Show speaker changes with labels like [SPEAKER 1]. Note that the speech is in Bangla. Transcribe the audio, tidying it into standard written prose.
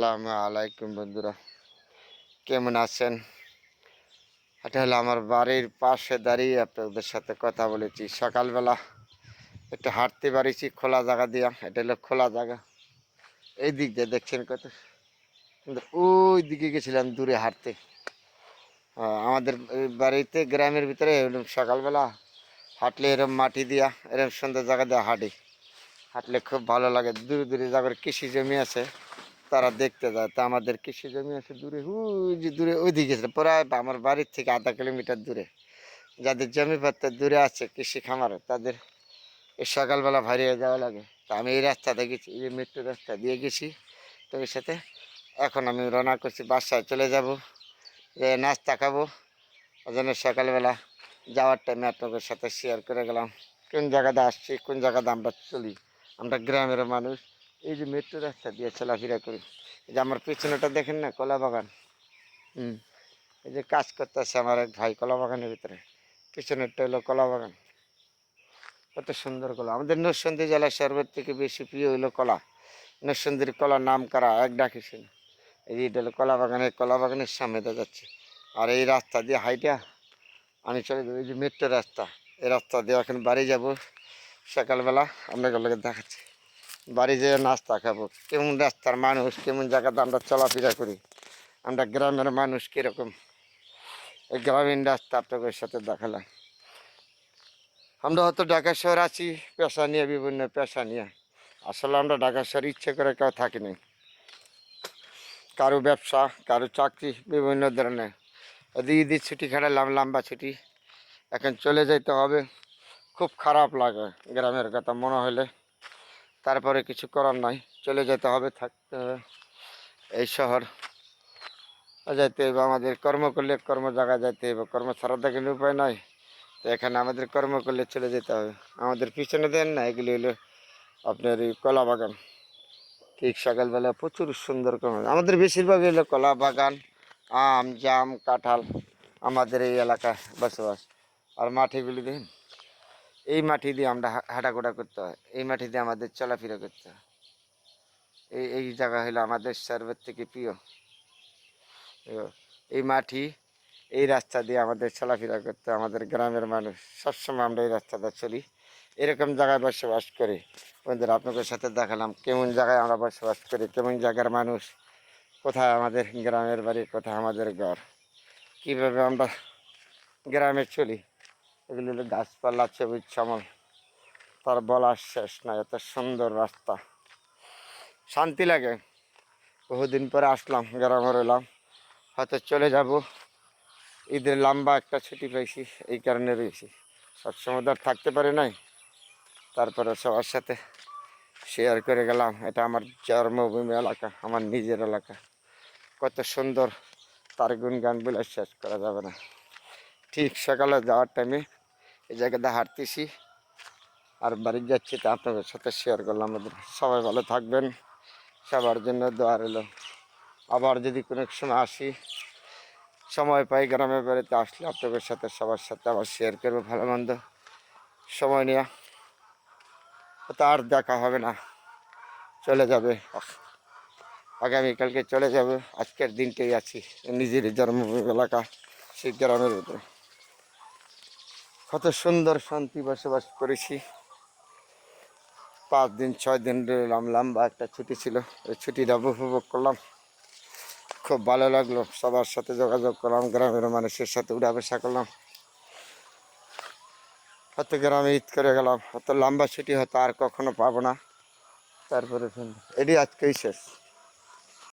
[SPEAKER 1] আসসালামু আলাইকুম বন্ধুরা, কেমন আছেন? এটা হলো আমার বাড়ির পাশে দাঁড়িয়ে আপনাদের সাথে কথা বলেছি। সকালবেলা একটু হাঁটতে পারিছি খোলা জায়গা দিয়া। এটা হলো খোলা জায়গা, এই দিক দিয়ে দেখছেন কত সুন্দর। ওই দিকে গেছিলাম দূরে হাঁটতে। আমাদের এই বাড়িতে গ্রামের ভিতরে সকালবেলা হাঁটলে এরম মাটি দিয়া এরম সুন্দর জায়গা দিয়ে হাঁটলে খুব ভালো লাগে। দূরে দূরে জায়গার কৃষি জমি আছে, তারা দেখতে যায়। তা আমাদের কৃষি জমি আছে দূরে, ওই যে দূরে ওইদিকে প্রায় আমার বাড়ির থেকে আধা কিলোমিটার দূরে। যাদের জমি পাত্তা দূরে আছে কৃষি খামারে, তাদের এই সকালবেলা ভারী হয়ে যাওয়া লাগে। তা আমি এই রাস্তাতে গেছি, এই মেট্রো রাস্তা দিয়ে গেছি তোর সাথে। এখন আমি রওনা করছি, বাসায় চলে যাব, যে নাস্তা খাবো। ওই জন্য সকালবেলা যাওয়ার টাইমে আপনাদের সাথে শেয়ার করে গেলাম কোন জায়গাতে আসছি, কোন জায়গাতে আমরা চলি। আমরা গ্রামের মানুষ, এই যে মেট্রো রাস্তা দিয়ে চলাফেরা করি। এই যে আমার পিছনেটা দেখেন না, কলা বাগান। এই যে কাজ করতেছে আমার এক ভাই কলা বাগানের ভিতরে, পিছনেরটা হলো কলা বাগান। কত সুন্দর কলা! আমাদের নরসিংদী জেলার সর্বোচ্চ থেকে বেশি প্রিয় হইলো কলা। নরসিংদীর কলার নাম করা এক ডাকিছেন। এই যে এটা হলো কলা বাগানের, কলা বাগানের সামনে দিয়ে যাচ্ছে। আর এই রাস্তা দিয়ে হাইটা আমি চলে যাবো, এই যে মেট্রো রাস্তা, এই রাস্তা দিয়ে এখন বাড়ি যাব। সকালবেলা আপনাকে দেখাচ্ছি, বাড়ি যেয়ে নাস্তা খাবো। কেমন রাস্তার মানুষ, কেমন জায়গাতে আমরা চলাফেরা করি, আমরা গ্রামের মানুষ কীরকম, এই গ্রামীণ রাস্তা আপনাদের সাথে দেখালাম। আমরা হয়তো ঢাকা শহর আছি পেশা নিয়ে, বিভিন্ন পেশা নিয়ে। আসলে আমরা ঢাকা শহর ইচ্ছে করে কেউ থাকিনি। কারো ব্যবসা, কারো চাকরি, বিভিন্ন ধরনের। ঈদের ছুটি খাটালাম, লম্বা ছুটি, এখন চলে যেতে হবে। খুব খারাপ লাগে গ্রামের কথা মনে হলে, তারপরে কিছু করার নাই, চলে যেতে হবে, থাকতে হবে। এই শহর যাইতে হবে, আমাদের কর্ম করলে কর্ম জায়গায় যাইতে হবে, কর্ম ছাড়া তো কোনো উপায় নাই। তো এখানে আমাদের কর্ম করলে চলে যেতে হবে। আমাদের পিছনে দেন না, এগুলি হলো আপনার এই কলা বাগান। ঠিক সকালবেলা প্রচুর সুন্দর কলা, আমাদের বেশিরভাগ হলো কলা বাগান, আম, জাম, কাঁঠাল আমাদের এই এলাকায় বসবাস। আর মাটিগুলি দেখেন, এই মাটি দিয়ে আমরা হাঁটাঘোটা করতে হয়, এই মাটি দিয়ে আমাদের চলাফেরা করতে হয়। এই জায়গা হলো আমাদের সর্বের থেকে প্রিয়। এই মাটি, এই রাস্তা দিয়ে আমাদের চলাফেরা করতে, আমাদের গ্রামের মানুষ সবসময় আমরা এই রাস্তাটা চলি, এরকম জায়গায় বসবাস করি। বন্ধুরা, আপনাদের সাথে দেখালাম কেমন জায়গায় আমরা বসবাস করি, কেমন জায়গার মানুষ, কোথায় আমাদের গ্রামের বাড়ি, কোথায় আমাদের ঘর, কীভাবে আমরা গ্রামে চলি। এগুলো হলো গাছপালা, সবুজ শ্যামল, তার বলার শেষ না। এত সুন্দর রাস্তা, শান্তি লাগে। বহুদিন পরে আসলাম, গ্রামে রইলাম, হয়তো চলে যাব। ঈদের লম্বা একটা ছুটি পেয়েছি, এই কারণে রয়েছি। সবসময় তো আর থাকতে পারি নাই, তারপরে সবার সাথে শেয়ার করে গেলাম। এটা আমার জন্মভূমি এলাকা, আমার নিজের এলাকা। কত সুন্দর, তার গুণগান বলে শেষ করা যাবে না। ঠিক সকালে যাওয়ার টাইমে এই জায়গাতে হাঁটতেছি আর বাড়ি যাচ্ছি, তা আপনাদের সাথে শেয়ার করলাম। সবাই ভালো থাকবেন, সবার জন্য দোয়া রইল। আবার যদি কোনো সময় আসি, সময় পাই, গ্রামের বাড়িতে আসলে আপনাদের সাথে, সবার সাথে আবার শেয়ার করবো ভালো মন্দ। সময় নিয়ে তো আর দেখা হবে না, চলে যাবে আগামীকালকে চলে যাবে। আজকের দিনটাই আছি নিজের জন্মভূমি এলাকা, সেই গ্রামের ভিতরে। কত সুন্দর শান্তি বসবাস করেছি। 5 দিন 6 দিন রইলাম, লম্বা একটা ছুটি ছিল, এই ছুটিটা উপভোগ করলাম। খুব ভালো লাগলো, সবার সাথে যোগাযোগ করলাম, গ্রামের মানুষের সাথে উঠা বসা করলাম। হয়তো গ্রামে ঈদ করে গেলাম, হয়তো লম্বা ছুটি হয়তো আর কখনো পাবো না। তারপরে এটি আজকেই শেষ।